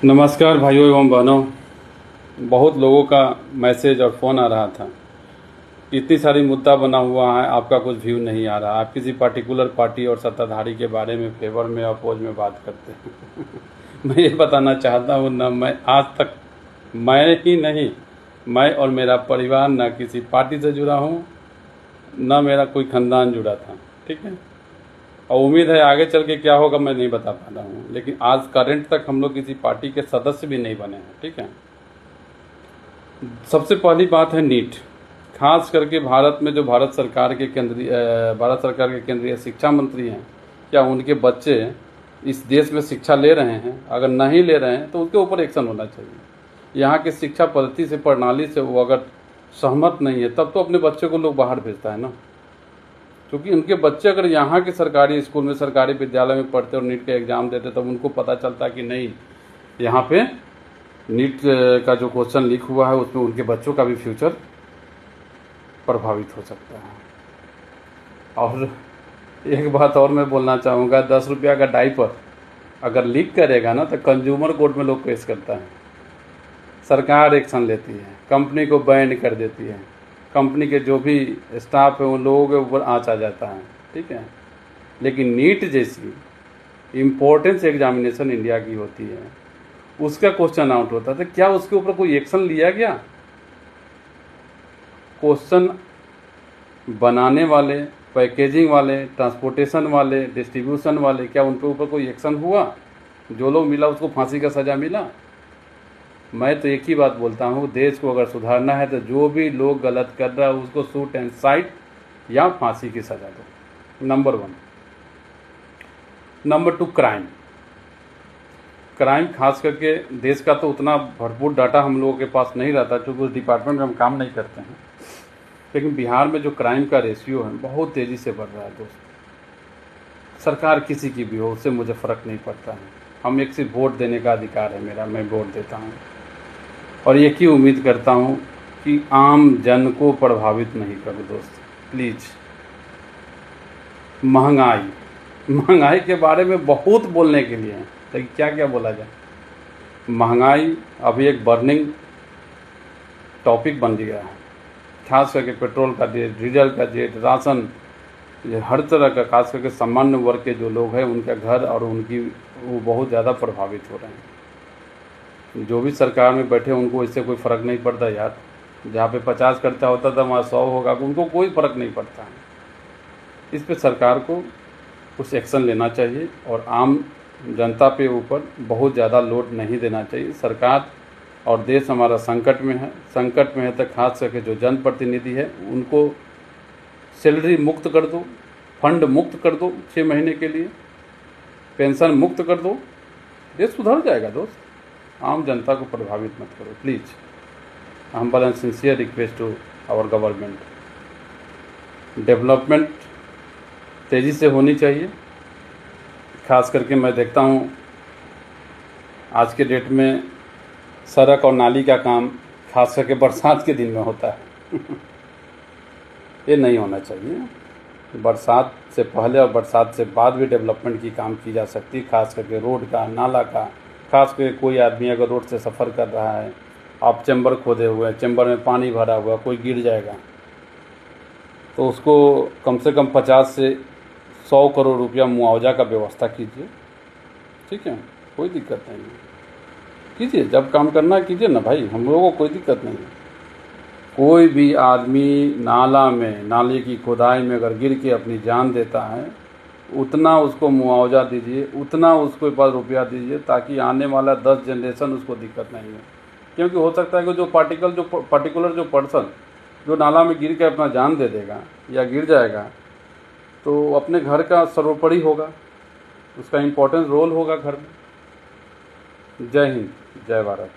नमस्कार भाइयों एवं बहनों। बहुत लोगों का मैसेज और फ़ोन आ रहा था। इतनी सारी मुद्दा बना हुआ है, आपका कुछ व्यू नहीं आ रहा। आप किसी पर्टिकुलर पार्टी और सत्ताधारी के बारे में फेवर में अपोज में बात करते हैं। मैं ये बताना चाहता हूँ न, मैं आज तक मैं ही नहीं, मैं और मेरा परिवार न किसी पार्टी से जुड़ा हूँ, न मेरा कोई ख़ानदान जुड़ा था। ठीक है, और उम्मीद है आगे चल के क्या होगा मैं नहीं बता पा रहा हूँ, लेकिन आज करंट तक हम लोग किसी पार्टी के सदस्य भी नहीं बने हैं। ठीक है, सबसे पहली बात है नीट। खास करके भारत में जो भारत सरकार के केंद्रीय शिक्षा मंत्री हैं, क्या उनके बच्चे इस देश में शिक्षा ले रहे हैं? अगर नहीं ले रहे हैं तो उसके ऊपर एक्शन होना चाहिए। यहाँ की शिक्षा पद्धति से, प्रणाली से वो अगर सहमत नहीं है तब तो अपने बच्चे को लोग बाहर भेजता है ना। क्योंकि उनके बच्चे अगर यहाँ के सरकारी स्कूल में, सरकारी विद्यालय में पढ़ते और नीट का एग्ज़ाम देते तब उनको पता चलता कि नहीं, यहाँ पे नीट का जो क्वेश्चन लीक हुआ है उसमें उनके बच्चों का भी फ्यूचर प्रभावित हो सकता है। और एक बात और मैं बोलना चाहूँगा, 10 रुपया का डाइपर अगर लीक करेगा ना तो कंज्यूमर कोर्ट में लोग केस करता है, सरकार एक्शन लेती है, कंपनी को बैन कर देती है, कंपनी के जो भी स्टाफ है उन लोगों के ऊपर आँच आ जाता है। ठीक है, लेकिन नीट जैसी इम्पोर्टेंस एग्जामिनेशन इंडिया की होती है, उसका क्वेश्चन आउट होता है तो क्या उसके ऊपर कोई एक्शन लिया गया? क्वेश्चन बनाने वाले, पैकेजिंग वाले, ट्रांसपोर्टेशन वाले, डिस्ट्रीब्यूशन वाले, क्या उनके ऊपर कोई एक्शन हुआ? जो लोग मिला उसको फांसी का सज़ा मिला? मैं तो एक ही बात बोलता हूँ, देश को अगर सुधारना है तो जो भी लोग गलत कर रहा है उसको शूट एंड साइट या फांसी की सज़ा दो। नंबर 1। नंबर 2, क्राइम खास करके देश का तो उतना भरपूर डाटा हम लोगों के पास नहीं रहता क्योंकि उस डिपार्टमेंट में हम काम नहीं करते हैं, लेकिन बिहार में जो क्राइम का रेशियो है बहुत तेज़ी से बढ़ रहा है दोस्त। सरकार किसी की भी हो उससे मुझे फ़र्क नहीं पड़ता है, हम एक सिर्फ वोट देने का अधिकार है मेरा, मैं वोट देता हूँ और एक ही उम्मीद करता हूँ कि आम जन को प्रभावित नहीं करो दोस्त। प्लीज़, महंगाई के बारे में बहुत बोलने के लिए है, लेकिन क्या क्या बोला जाए। महंगाई अभी एक बर्निंग टॉपिक बन गया है, खास करके पेट्रोल का रेट, डीजल का रेट, राशन, ये हर तरह का, खास करके सामान्य वर्ग के जो लोग हैं उनका घर और उनकी वो बहुत ज़्यादा प्रभावित हो रहे हैं। जो भी सरकार में बैठे उनको इससे कोई फ़र्क नहीं पड़ता यार। जहाँ पे 50 खर्चा होता था वहाँ 100 होगा, उनको कोई फ़र्क नहीं पड़ता है। इस पे सरकार को कुछ एक्शन लेना चाहिए और आम जनता पे ऊपर बहुत ज़्यादा लोड नहीं देना चाहिए। सरकार और देश हमारा संकट में है तो खास करके जो जनप्रतिनिधि है उनको सैलरी मुक्त कर दो, फंड मुक्त कर दो 6 महीने के लिए, पेंशन मुक्त कर दो, देश सुधर जाएगा दोस्त। आम जनता को प्रभावित मत करो please. Humble and sincere request to our government. Development तेज़ी से होनी चाहिए। खास करके मैं देखता हूँ आज के डेट में सड़क और नाली का काम खास करके बरसात के दिन में होता है। ये नहीं होना चाहिए। बरसात से पहले और बरसात से बाद भी डेवलपमेंट की काम की जा सकती है, खास करके रोड का, नाला का। खास करके कोई आदमी अगर रोड से सफ़र कर रहा है, आप चैम्बर खोदे हुए हैं, चैम्बर में पानी भरा हुआ, कोई गिर जाएगा तो उसको कम से कम 50 से 100 करोड़ रुपया मुआवजा का व्यवस्था कीजिए। ठीक है, कोई दिक्कत नहीं है, कीजिए। जब काम करना है कीजिए ना भाई, हम लोगों को कोई दिक्कत नहीं है। कोई भी आदमी नाले की खुदाई में अगर गिर के अपनी जान देता है, उतना उसको मुआवजा दीजिए, उतना उसको पास रुपया दीजिए, ताकि आने वाला 10 जनरेशन उसको दिक्कत नहीं है। क्योंकि हो सकता है कि जो पर्टिकुलर पर्सन जो नाला में गिर के अपना जान दे देगा या गिर जाएगा तो अपने घर का सर्वोपरि होगा, उसका इम्पोर्टेंट रोल होगा घर में। जय हिंद, जय भारत।